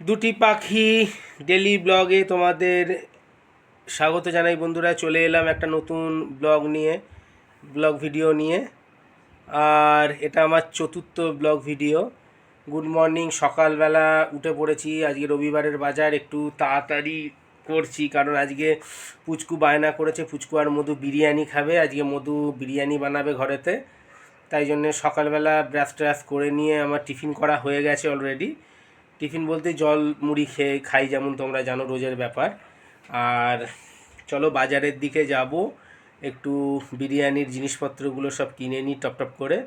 দুটি পাখি ডেলি ব্লগে তোমাদের স্বাগত জানাই বন্ধুরা। চলে এলাম একটা নতুন ব্লগ ভিডিও নিয়ে। আর এটা আমার চতুর্থ ব্লগ ভিডিও। গুড মর্নিং, সকালবেলা উঠে পড়েছি। আজকে রবিবারের বাজার একটু তাড়াতাড়ি করছি, কারণ আজকে পুচকু বায়না করেছে পুচকু আর মধু বিরিয়ানি খাবে। আজকে মধু বিরিয়ানি বানাবে ঘরেতে, তাই জন্যে সকালবেলা ব্রাশ করে নিয়ে আমার টিফিন করা হয়ে গেছে অলরেডি। টিফিন বলতে জল মুড়ি খাই, যেমন তোমরা জানো রোজের ব্যাপার। আর চলো বাজারের দিকে যাব, একটু বিরিয়ানির জিনিসপত্রগুলো সব কিনে নিই টপ করে।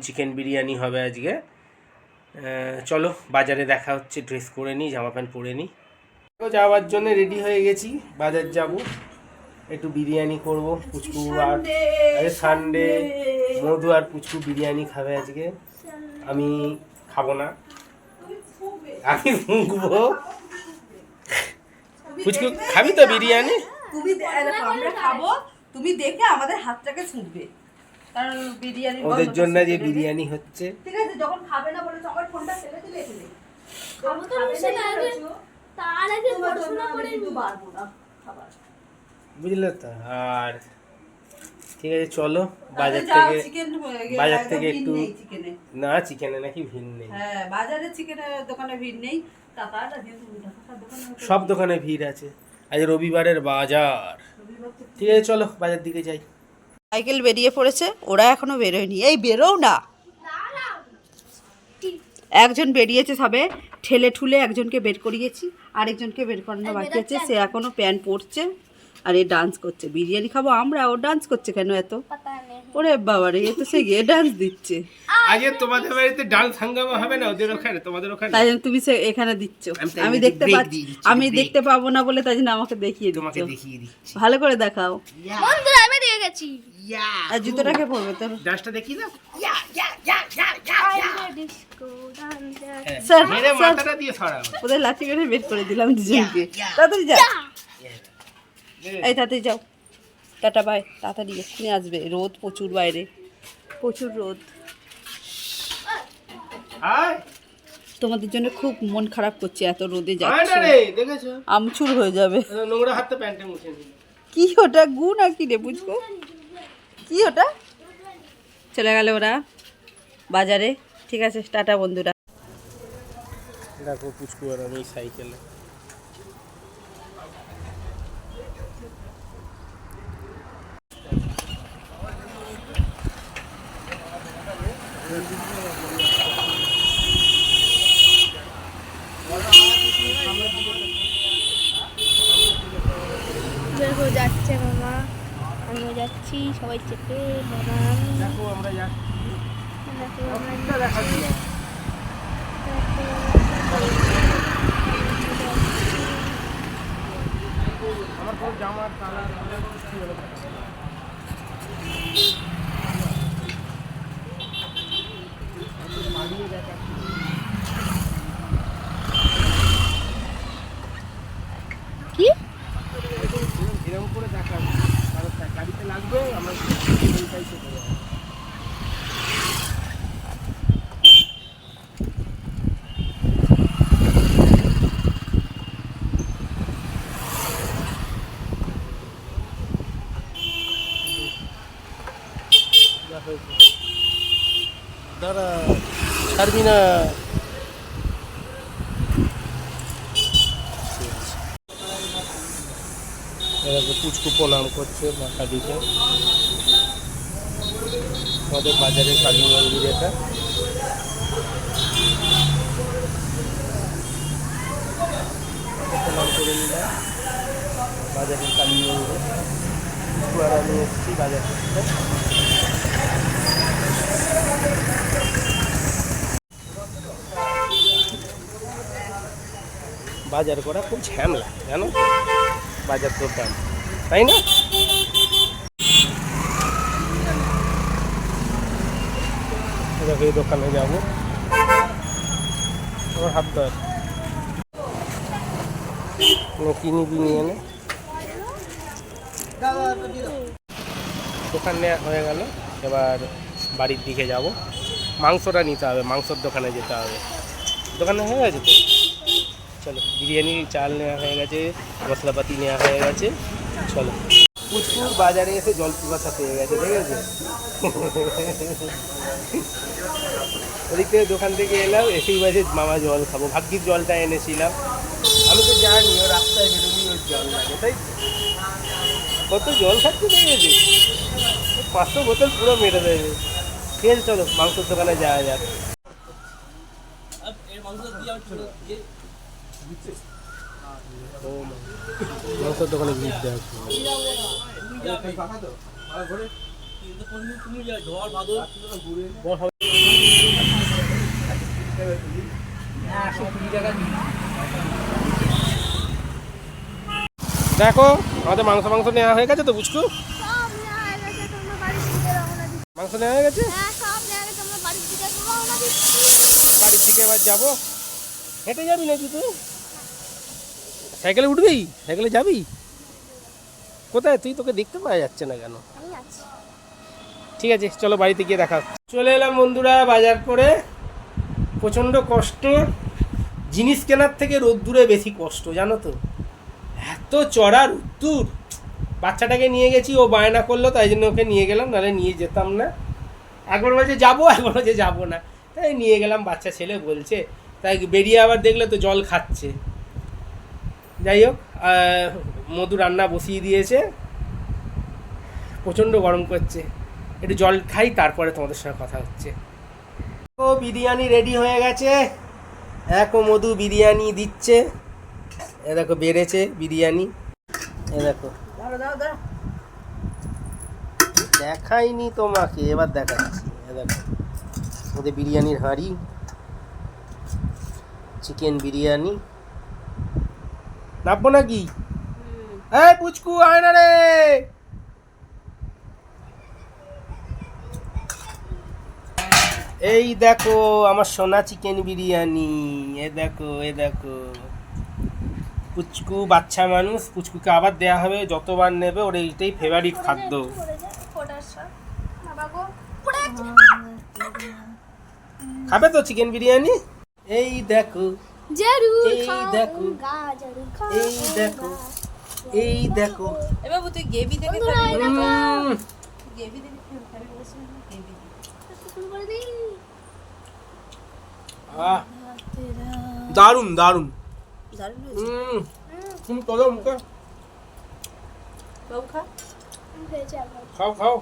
চিকেন বিরিয়ানি হবে আজকে। চলো বাজারে দেখা হচ্ছে। ড্রেস করে নিই, জামা প্যান্ট পরে নিই। যাওয়ার জন্য রেডি হয়ে গেছি, বাজার যাব, একটু বিরিয়ানি করব। পুচকু আর সানডে মধু আর পুচকু বিরিয়ানি খাবে আজকে। আমি খাবো না, আমি মুখবো। পুচকু খাবি তো বিরিয়ানি? তুমি আমরা খাবো, তুমি দেখে আমাদের হাতটাকে ছুঁড়বে, কারণ বিরিয়ানি ওদের জন্য যে বিরিয়ানি হচ্ছে। ঠিক আছে, যখন খাবে না বলে তখন ফোনটা ফেলে দিলে ফেলে খাবো তো রসে লাগে, তার আগে পড়াশোনা করে কিন্তু পারবো না খাবার, বুঝলে তো। আর ঠিক আছে, চলো বাজার থেকে একটু না, চিকেনে নাকি ভিড় নেই। হ্যাঁ, বাজারে চিকেনের দোকানে ভিড় নেই, সব দোকানে ভিড় আছে। আজ রবিবারের বাজার। ঠিক আছে, চলো বাজার দিকে যাই। সাইকেল বেরিয়ে পড়েছে, ওরা এখনো বেরোয়নি। এই বেরোও না, একজন বেরিয়েছে সবে, ঠেলে ঠুলে একজনকে বের করিয়েছি, আরেকজনকে বের করানো বাকি আছে। সে এখনো প্যান্ট পরছে আর এ ডান্স করছে। বিরিয়ানি খাবো আমরা, ও ডান্স করছে কেন এত? ওরে বাবা রে, এ তো সে গিয়ে ডান্স দিচ্ছে। আজ তোমাদের বাড়িতে ডান্স হাঙ্গামা হবে না? ওদের ওখানে, তোমাদের ওখানে। তাই জন্য তুমি সে এখানে দিচ্ছ, আমি দেখতে পাচ্ছি। আমি দেখতে পাবো না বলে তাই জন্য আমাকে দেখিয়ে দিচ্ছ। ভালো করে দেখাও। বন্ধুরা আমি দিয়ে গেছি। আর জুতোটাকে পরবে তোর? ডান্সটা দেখি না। স্যার মেরে মাথাটা দিয়ে ছড়াও। ওদের লাঠি মেরে বের করে দিলাম দুজনকে। তাড়াতাড়ি যা, এই তাড়াতাড়ি যাও। টাটা বাই, তাড়াতাড়ি এক্ষুনি আসবে। রোদ প্রচুর, বাইরে প্রচুর রোদ। তোমাদের জন্য খুব মন খারাপ করছে, এত রোদে যাচ্ছে, আমচুর হয়ে যাবে। নোংরা হাতে প্যান্টে মুছে নিল। কি ওটা, গু নাকি রে বুঝবো? কি ওটা? চলে গেল ওরা বাজারে। ঠিক আছে, টাটা বন্ধুরা। দেখো পুচকু আর আমি সাইকেলে। দেখো যাচ্ছে মামা, আমিও যাচ্ছি, সবাই চেপে বাবা। দেখো আমরা যাচ্ছি। দেখো আমরা দেখা দিল। আমার কোন জামার কালার কি এরকম করে দেখাবো, কারণ গাড়িতে লাগবে। আমরা দাঁড়া, ছাড়বি না। পুচকু প্রণাম করছে মা কালীকে। আমাদের বাজারের কালী মন্দির এটা। প্রণাম করে নিলাম বাজারের কালী মন্দির। পুচকু আর আমি এসেছি বাজার করতে। বাজার করা খুব ঝামেলা, জানো, বাজার করতাম, তাই না? দেখো এই দোকানে যাবো, আমার হাত ধর কিনি নিয়ে এনে দোকান নেওয়া হয়ে গেল। এবার বাড়ির দিকে যাব, মাংসটা নিতে হবে, মাংসর দোকানে যেতে হবে। দোকানে হয়ে গেছে তো? চলো বিরিয়ানি চাল নেওয়া হয়ে গেছে, মশলাপাতি নেওয়া হয়ে গেছে, চলো। পুচকুর বাজারে এসে জল পিপাসা পেয়ে গেছে, ঠিক আছে। ওদিক থেকে দোকান থেকে এলাম, এসেই বাজে মামা জল খাবো, ভাগ্যিস জলটা এনেছিলাম। আমি তো জানি ও রাস্তায় বেরোলেই ওর জল লাগে, তাই তো? কত জল খাচ্ছে দেখেছি, 500 বোতল পুরো মেরে দেবে। ঠিক আছে চলো মাংসের দোকানে যাওয়া যাক। মাংসের দোকানে ভিড় দেওয়া দেখো আমাদের মাংস নেওয়া হয়ে গেছে তো বুঝকু, মাংস নেওয়া হয়ে গেছে। বাড়ির দিকে এবার যাবো। হেঁটে যাবি নাকি তুই? সাইকেলে উঠবি? সাইকেলে যাবি কোথায় তুই? তোকে দেখতে পাওয়া যাচ্ছে না কেন? ঠিক আছে চলো বাড়িতে গিয়ে দেখা হচ্ছে। চলে এলাম বন্ধুরা বাজার করে। প্রচণ্ড কষ্ট, জিনিস কেনার থেকে রোদ্দুরে বেশি কষ্ট জানো তো, এত চড়া রোদ্দুর। বাচ্চাটাকে নিয়ে গেছি, ও বায়না করলো তাই জন্য ওকে নিয়ে গেলাম, নাহলে নিয়ে যেতাম না। একবার বলছে যাবো, একবার বলছে যাবো না, তাই নিয়ে গেলাম। বাচ্চা ছেলে বলছে, তাই বেরিয়ে আবার দেখলে তো জল খাচ্ছে। যাই হোক, মধু রান্না বসিয়ে দিয়েছে, প্রচণ্ড গরম করছে, একটু জল খাই তারপরে তোমাদের সঙ্গে কথা হচ্ছে। ও বিরিয়ানি রেডি হয়ে গেছে, দেখো মধু বিরিয়ানি দিচ্ছে, এ দেখো বেড়েছে বিরিয়ানি, এ দেখো। দেখাইনি তোমাকে, এবার দেখাচ্ছি। এ দেখো ওদের বিরিয়ানির হাঁড়ি, চিকেন বিরিয়ানি। নামবো নাকি? এই পুচকু আয় না রে। এই দেখো আমার সোনা চিকেন বিরিয়ানি, এ দেখো এ দেখো। পুচকু বাচ্চা মানুষ, পুচকুকে আবার দেয়া হবে, যতবার নেবে ওর এইটাই ফেভারিট খাদ্য। খাবে তো চিকেন বিরিয়ানি? এই দেখো এই দেখো এই দেখো এই দেখো। এবার তুই গেবি দেখে গেবি দেখে দারুন দারুন। দারুণ তুমি চলো মুখে খাও খাও।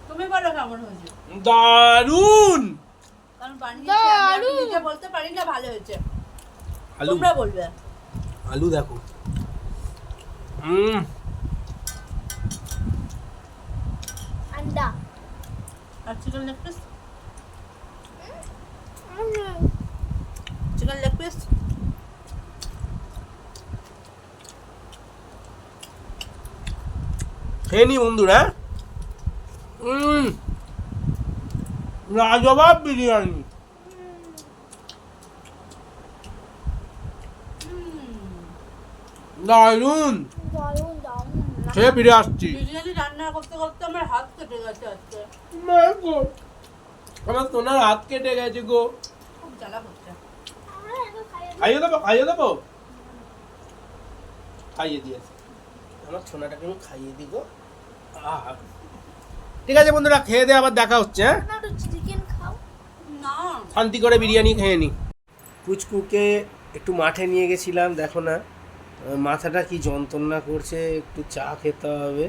তুমি বলো কেমন হয়েছে? দারুন। কারণ বানিয়েছি আমি নিজে বলতে পারি না ভালো হয়েছে, আলু তোমরা বলবে। আলু দেখো। अंडा আর chicken leg piece, chicken leg piece খেয়ে নি বন্ধুরা। লাজবাব বিরিয়ানি। দারুন। दारुण दारुण খেয়ে ফিরে আসছি। বিরিয়ানি রান্না করতে করতে আমার হাত কেটে গেছে আজকে, মা গো, আমার সোনার হাত কেটে গেছে গো। খুব জ্বালা করছে। খাইয়ে দেবো খাইয়ে দেবো, খাইয়ে দিয়েছে আমার সোনাটাকে, আমি খাইয়ে দিব। ঠিক আছে বন্ধুরা, খেয়ে দিয়ে আবার দেখা হচ্ছে। হ্যাঁ ना तो चिकन खाओ না শান্তি করে বিরিয়ানি খেয়ে নি। পুচকুকে একটু মাঠে নিয়ে গেছিলাম, দেখো না মাথাটা কি যন্ত্রণা করছে, একটু চা খেতে হবে,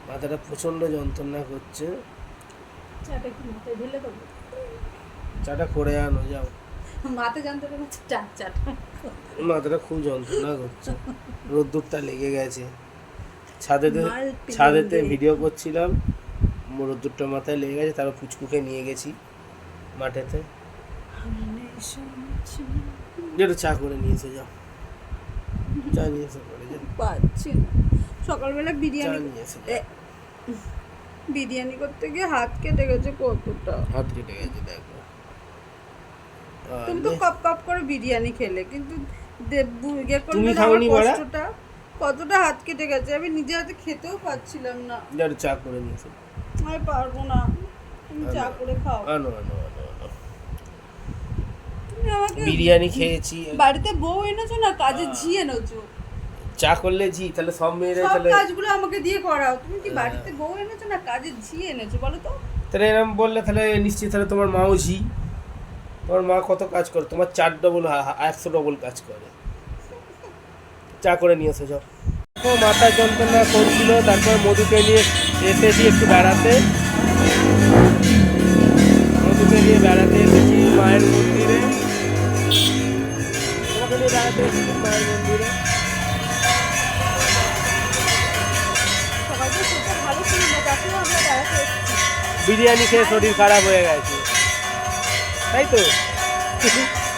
মাথাটা প্রচণ্ড যন্ত্রণা করছে। চাটা কি মাথায় ঢেলে দেবো? চাটা করে আনো যাও। মাথা যন্ত্রণা করছে, চাটা মাথাটা খুব যন্ত্রণা করছে, রোদ্দুরটা লেগে গেছে। ছাদেতে মাল পিলন ছাদেতে দিয়ে। ভিডিও করছিলাম, রোদ্দুরটা মাথায় লেগে গেছে, তারপর পুচকুকে নিয়ে গেছি মাঠেতে। যেটা চা করে নিয়েছে যাও, চা নিয়ে এসে করে যাও, পাচ্ছি না। সকালবেলা চা বিরিয়ানি নিয়ে এসে এ, বিরিয়ানি করতে গিয়ে হাত কেটে গেছে কতটা। হাত কেটে গেছে দেখো। তুমি তো কাপ কাপ করে বিরিয়ানি খেলে, কিন্তু ইয়ে করলে তুমি না, খাওনি আমার বড়া? কষ্টটা কতটা হাত কেটে গেছে, আমি নিজে হাতে খেতেও পাচ্ছিলাম না। যার চা করে নিয়েছে, আমি পারবো না, তুমি চা করে খাও। আনো আনো আনো আনো। আমাকে বিরিয়ানি খেয়েছি, বাড়িতে বউ এনেছো না, কাজে ঝি এনেছো। চা করলে জি, তাহলে সব মেয়েরাই সব তাহলে কাজগুলো আমাকে দিয়ে করাও। তুমি কি বাড়িতে বউ এনেছো না কাজে ঝি এনেছো বলো তো? তাহলে এরকম বললে তাহলে নিশ্চয়ই তাহলে তোমার মাও ঝি। তোমার মা কত কাজ করে, তোমার 4 ডবল 100 ডবল কাজ করে। চা করে নিয়ে এসো যাও। ও মাথা যন্ত্রণা করছিল, তারপর মধুকে নিয়ে এসেছি একটু বেড়াতে। মধুকে নিয়ে বেড়াতে এসেছি মায়ের মন্দিরে। তোমাকে নিয়ে বেড়াতে এসেছি মায়ের মন্দিরে। সবাইকে সেটা ভালো ছিল না, তাতেও আমরা বেড়াতে এসেছি। বিরিয়ানি খেয়ে শরীর খারাপ হয়ে গেছে, তাই তো?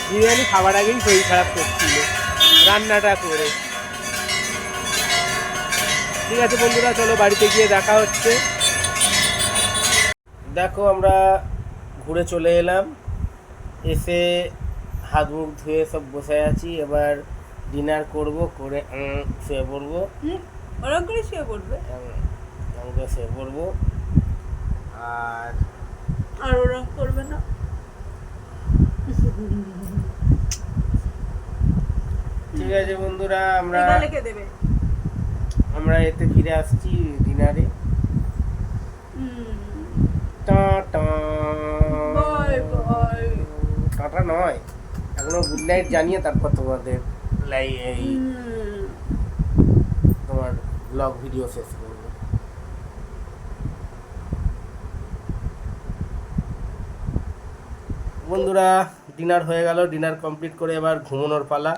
বিরিয়ানি খাবার আগেই শরীর খারাপ করছিল রান্নাটা করে। ঠিক আছে বন্ধুরা, চলো বাড়িতে গিয়ে দেখা হচ্ছে। দেখো আমরা ঘুরে চলে এলাম, এসে হাত মুখ ধুয়ে সব বসে আছি। এবার ডিনার করব, করে শুয়ে পড়বো। ওরকম করে শুয়ে পড়বে আমরা শুয়ে পড়বো। আর আর ওরকম করবে না। ঠিক আছে বন্ধুরা, আমরা এটা লিখে দেবে। আমরা এতে ফিরে আসছি ডিনারে। টাটা। Bye bye. টাটা নয়, এখনো গুড নাইট জানিয়ে তারপর তোমাদের এই তোমার ব্লগ ভিডিও শেষ করবো। বন্ধুরা ডিনার হয়ে গেল, ডিনার কমপ্লিট করে এবার ঘুমানোর পালা।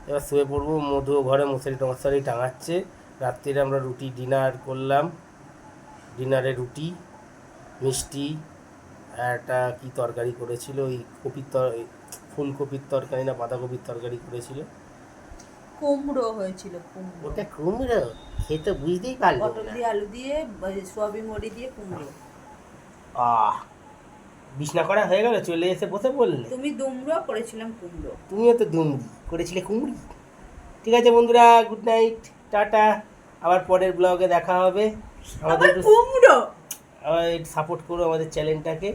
এবার শুয়ে পড়বো। মধু ঘরে মশারি টাঙাচ্ছে। রাত্রিরে আমরা রুটি ডিনার করলাম। ডিনারে রুটি, মিষ্টি, আর একটা কী তরকারি করেছিল, ওই ফুলকপির তরকারি না বাঁধাকপির তরকারি করেছিল। কুমড়ো হয়েছিল, কুমড়ো। ওটা কুমড়ো, সে তো বুঝতেই পারলো পটল না। দিয়ে আলু দিয়ে সোয়াবিন বড়ি দিয়ে কুমড়ো। বিছনা করা হয়ে গেল, চলে এসে বসে পড়লে। তুমি দুমড়ো করেছিলাম কুমড়ো। তুমিও তো দুমড়ি করেছিলে কুমড়ি। ঠিক আছে বন্ধুরা, গুড নাইট, টাটা। আবার পরের ব্লগে দেখা হবে। আমাদের একটু কুমড়ো সাপোর্ট করো আমাদের চ্যানেলটাকে।